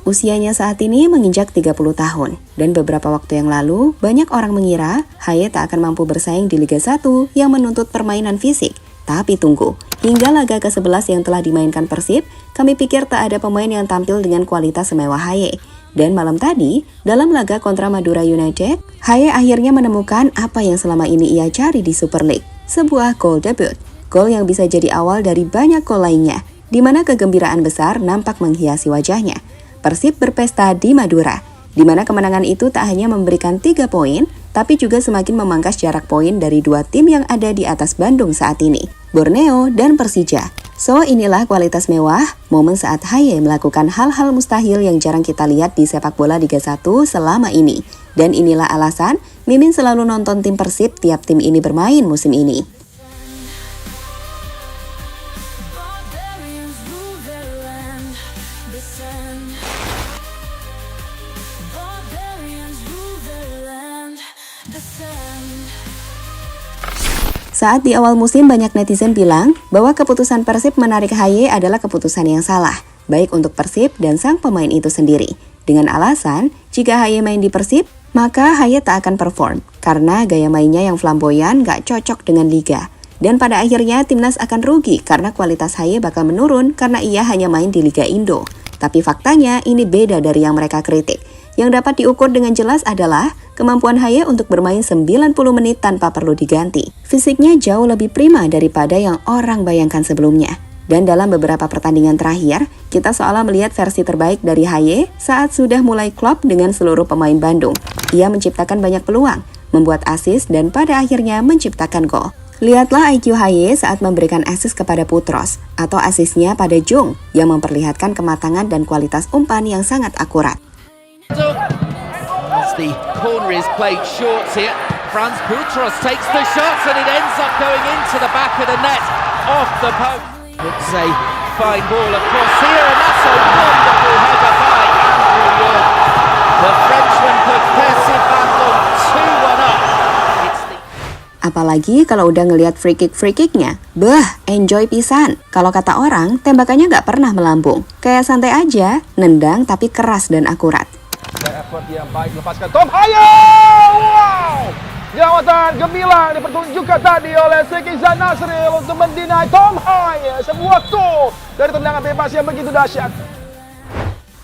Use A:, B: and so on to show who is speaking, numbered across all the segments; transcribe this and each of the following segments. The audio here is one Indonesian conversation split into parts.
A: Usianya saat ini menginjak 30 tahun, dan beberapa waktu yang lalu, banyak orang mengira Haye tak akan mampu bersaing di Liga 1 yang menuntut permainan fisik. Tapi tunggu, hingga laga ke-11 yang telah dimainkan Persib, kami pikir tak ada pemain yang tampil dengan kualitas semewah Haye. Dan malam tadi, dalam laga kontra Madura United, Haye akhirnya menemukan apa yang selama ini ia cari di Super League, sebuah gol debut. Gol yang bisa jadi awal dari banyak gol lainnya, di mana kegembiraan besar nampak menghiasi wajahnya. Persib berpesta di Madura, di mana kemenangan itu tak hanya memberikan 3 poin, tapi juga semakin memangkas jarak poin dari dua tim yang ada di atas Bandung saat ini, Borneo dan Persija. So, inilah kualitas mewah, momen saat Haye melakukan hal-hal mustahil yang jarang kita lihat di sepak bola Liga 1 selama ini. Dan inilah alasan Mimin selalu nonton tim Persib tiap tim ini bermain musim ini. Saat di awal musim banyak netizen bilang bahwa keputusan Persib menarik Haye adalah keputusan yang salah, baik untuk Persib dan sang pemain itu sendiri. Dengan alasan, jika Haye main di Persib, maka Haye tak akan perform, karena gaya mainnya yang flamboyan gak cocok dengan Liga. Dan pada akhirnya timnas akan rugi karena kualitas Haye bakal menurun karena ia hanya main di Liga Indo. Tapi faktanya ini beda dari yang mereka kritik. Yang dapat diukur dengan jelas adalah kemampuan Haye untuk bermain 90 menit tanpa perlu diganti. Fisiknya jauh lebih prima daripada yang orang bayangkan sebelumnya. Dan dalam beberapa pertandingan terakhir, kita seolah melihat versi terbaik dari Haye saat sudah mulai klop dengan seluruh pemain Bandung. Ia menciptakan banyak peluang, membuat assist dan pada akhirnya menciptakan gol. Lihatlah IQ Haye saat memberikan assist kepada Putros, atau assistnya pada Jung yang memperlihatkan kematangan dan kualitas umpan yang sangat akurat.
B: As the corner is played short here, Franz Putros takes the shots and it ends up going into the back of the net, off the post. It's a fine ball across here, and that's a wonderful header by Andrew York. The Frenchman put Persib Bandung 2-1 up.
A: Apalagi kalau udah ngelihat free kick-nya, enjoy pisan. Kalau kata orang, tembakannya nggak pernah melambung. Kayak santai aja, nendang tapi keras dan akurat.
C: Effort yang baik lepaskan Tom Haye. Wow! Jawatan gemilang dipertunjukkan tadi oleh Sekizan Nasril untuk mendinai Tom Haye. Sebuah gol dari tendangan bebas yang begitu dahsyat.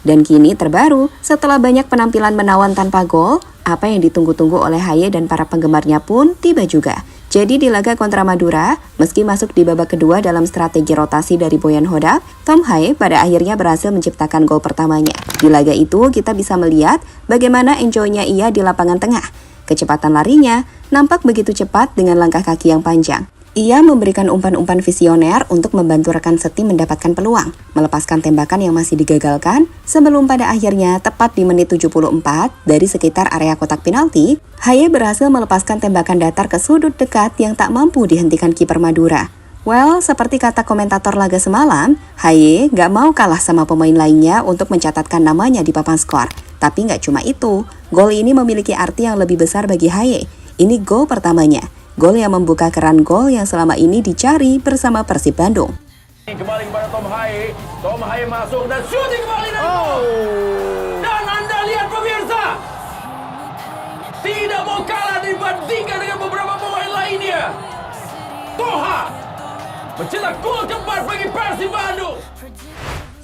A: Dan kini terbaru, setelah banyak penampilan menawan tanpa gol, apa yang ditunggu-tunggu oleh Haye dan para penggemarnya pun tiba juga. Jadi di laga kontra Madura, meski masuk di babak kedua dalam strategi rotasi dari Boyan Hodak, Tom Haye pada akhirnya berhasil menciptakan gol pertamanya. Di laga itu kita bisa melihat bagaimana enjoy-nya ia di lapangan tengah. Kecepatan larinya nampak begitu cepat dengan langkah kaki yang panjang. Ia memberikan umpan-umpan visioner untuk membantu rekan setim mendapatkan peluang, melepaskan tembakan yang masih digagalkan, sebelum pada akhirnya tepat di menit 74 dari sekitar area kotak penalti, Haye berhasil melepaskan tembakan datar ke sudut dekat yang tak mampu dihentikan kiper Madura. Well, seperti kata komentator laga semalam, Haye gak mau kalah sama pemain lainnya untuk mencatatkan namanya di papan skor. Tapi gak cuma itu, gol ini memiliki arti yang lebih besar bagi Haye. Ini gol pertamanya. Gol yang membuka keran gol yang selama ini dicari bersama Persib Bandung.
C: Kembali kepada Tom Haye. Tom Haye masuk dan shooting kembali dari gol. Dan Anda lihat pemirsa, tidak mau kalah dibandingkan dengan beberapa pemain lainnya. Toha mencetak gol keempat bagi Persib Bandung.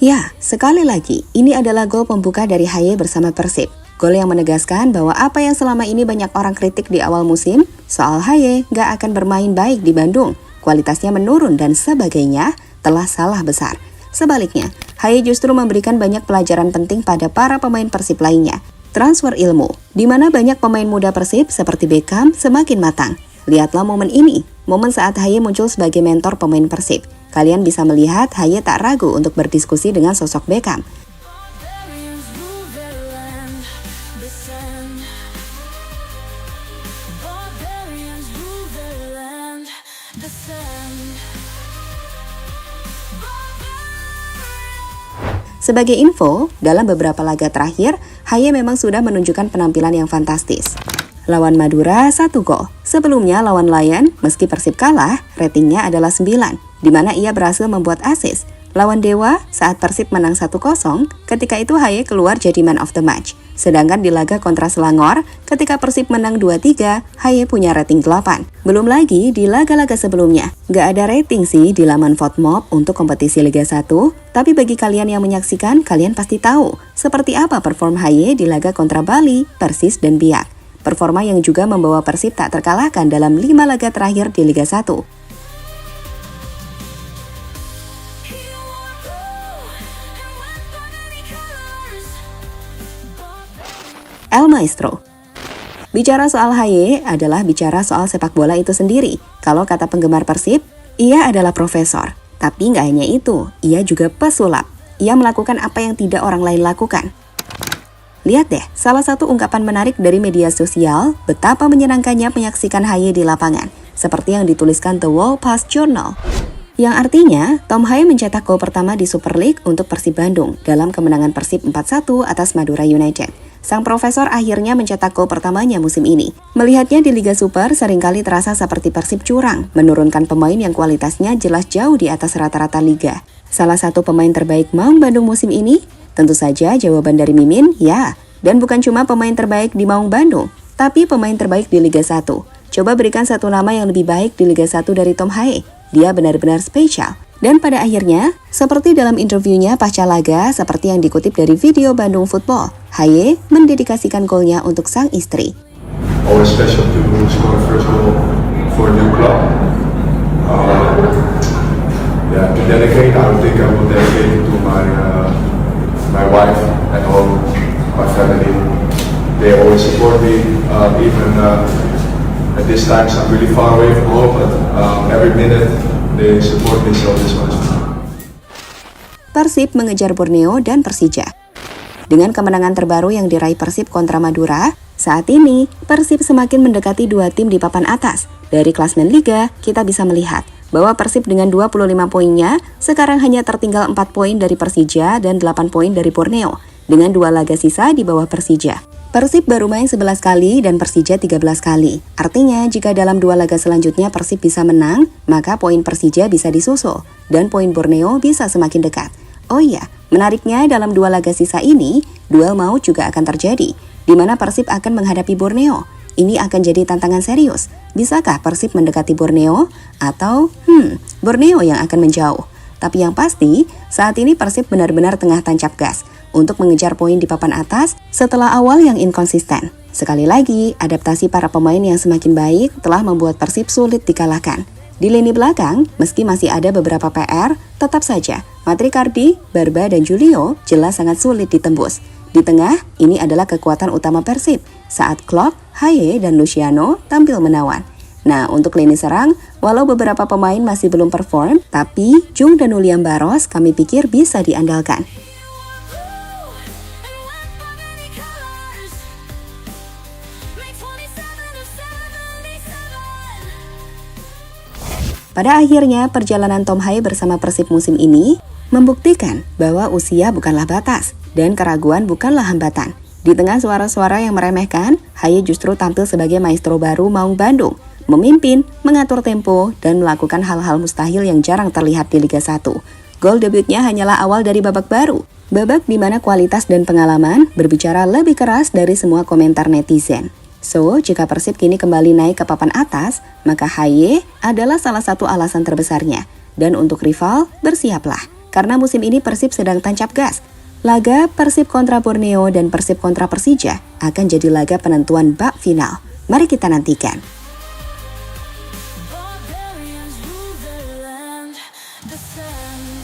A: Ya, sekali lagi, ini adalah gol pembuka dari Haye bersama Persib. Gol yang menegaskan bahwa apa yang selama ini banyak orang kritik di awal musim, soal Haye gak akan bermain baik di Bandung, kualitasnya menurun dan sebagainya, telah salah besar. Sebaliknya, Haye justru memberikan banyak pelajaran penting pada para pemain Persib lainnya. Transfer ilmu, di mana banyak pemain muda Persib seperti Beckham semakin matang. Lihatlah momen ini, momen saat Haye muncul sebagai mentor pemain Persib. Kalian bisa melihat Haye tak ragu untuk berdiskusi dengan sosok Beckham. Sebagai info, dalam beberapa laga terakhir, Haye memang sudah menunjukkan penampilan yang fantastis. Lawan Madura 1 gol. Sebelumnya lawan Lion, meski Persib kalah, ratingnya adalah 9, di mana ia berhasil membuat assist. Lawan Dewa, saat Persib menang 1-0, ketika itu Haye keluar jadi man of the match. Sedangkan di laga kontra Selangor, ketika Persib menang 2-3, Haye punya rating 8. Belum lagi di laga-laga sebelumnya. Gak ada rating sih di laman VoteMob untuk kompetisi Liga 1, tapi bagi kalian yang menyaksikan, kalian pasti tahu seperti apa perform Haye di laga kontra Bali, Persis, dan Biak. Performa yang juga membawa Persib tak terkalahkan dalam 5 laga terakhir di Liga 1. El Maestro. Bicara soal Haye adalah bicara soal sepak bola itu sendiri. Kalau kata penggemar Persib, ia adalah profesor. Tapi nggak hanya itu, ia juga pesulap. Ia melakukan apa yang tidak orang lain lakukan. Lihat deh, salah satu ungkapan menarik dari media sosial, betapa menyenangkannya menyaksikan Haye di lapangan. Seperti yang dituliskan The Wall Pass Journal. Yang artinya, Tom Haye mencetak gol pertama di Super League untuk Persib Bandung dalam kemenangan Persib 4-1 atas Madura United. Sang profesor akhirnya mencetak gol pertamanya musim ini. Melihatnya di Liga Super seringkali terasa seperti Persib curang, menurunkan pemain yang kualitasnya jelas jauh di atas rata-rata liga. Salah satu pemain terbaik Maung Bandung musim ini? Tentu saja jawaban dari Mimin, ya. Dan bukan cuma pemain terbaik di Maung Bandung, tapi pemain terbaik di Liga 1. Coba berikan satu nama yang lebih baik di Liga 1 dari Tom Haye. Dia benar-benar spesial. Dan pada akhirnya, seperti dalam interviewnya pasca laga, seperti yang dikutip dari video Bandung Football, Haye mendedikasikan golnya untuk sang istri.
D: Always special to score first goal for a new club. To dedicate, I would think I will dedicate it to my wife at home, my family. They always support me, even at this time I'm really far away from home, but every minute they support me, so this one is fun.
A: Persib mengejar Borneo dan Persija. Dengan kemenangan terbaru yang diraih Persib kontra Madura, saat ini Persib semakin mendekati 2 tim di papan atas. Dari klasmen Liga, kita bisa melihat bahwa Persib dengan 25 poinnya sekarang hanya tertinggal 4 poin dari Persija dan 8 poin dari Borneo, dengan 2 laga sisa di bawah Persija. Persib baru main 11 kali dan Persija 13 kali. Artinya, jika dalam 2 laga selanjutnya Persib bisa menang, maka poin Persija bisa disusul, dan poin Borneo bisa semakin dekat. Oh iya, menariknya dalam 2 laga sisa ini, duel maut juga akan terjadi, di mana Persib akan menghadapi Borneo. Ini akan jadi tantangan serius. Bisakah Persib mendekati Borneo? Atau, Borneo yang akan menjauh? Tapi yang pasti, saat ini Persib benar-benar tengah tancap gas untuk mengejar poin di papan atas setelah awal yang inkonsisten. Sekali lagi, adaptasi para pemain yang semakin baik telah membuat Persib sulit dikalahkan. Di lini belakang, meski masih ada beberapa PR, tetap saja Matrikardi, Barba, dan Julio jelas sangat sulit ditembus. Di tengah, ini adalah kekuatan utama Persib saat Klok, Haye, dan Luciano tampil menawan. Nah, untuk lini serang, walau beberapa pemain masih belum perform, tapi Jung dan William Barros kami pikir bisa diandalkan. Pada akhirnya, perjalanan Tom Haye bersama Persib musim ini membuktikan bahwa usia bukanlah batas dan keraguan bukanlah hambatan. Di tengah suara-suara yang meremehkan, Haye justru tampil sebagai maestro baru Maung Bandung, memimpin, mengatur tempo, dan melakukan hal-hal mustahil yang jarang terlihat di Liga 1. Gol debutnya hanyalah awal dari babak baru, babak di mana kualitas dan pengalaman berbicara lebih keras dari semua komentar netizen. So, jika Persib kini kembali naik ke papan atas, maka Haye adalah salah satu alasan terbesarnya. Dan untuk rival, bersiaplah. Karena musim ini Persib sedang tancap gas. Laga Persib kontra Borneo dan Persib kontra Persija akan jadi laga penentuan bab final. Mari kita nantikan.
E: Barbarians rule the land, the sand.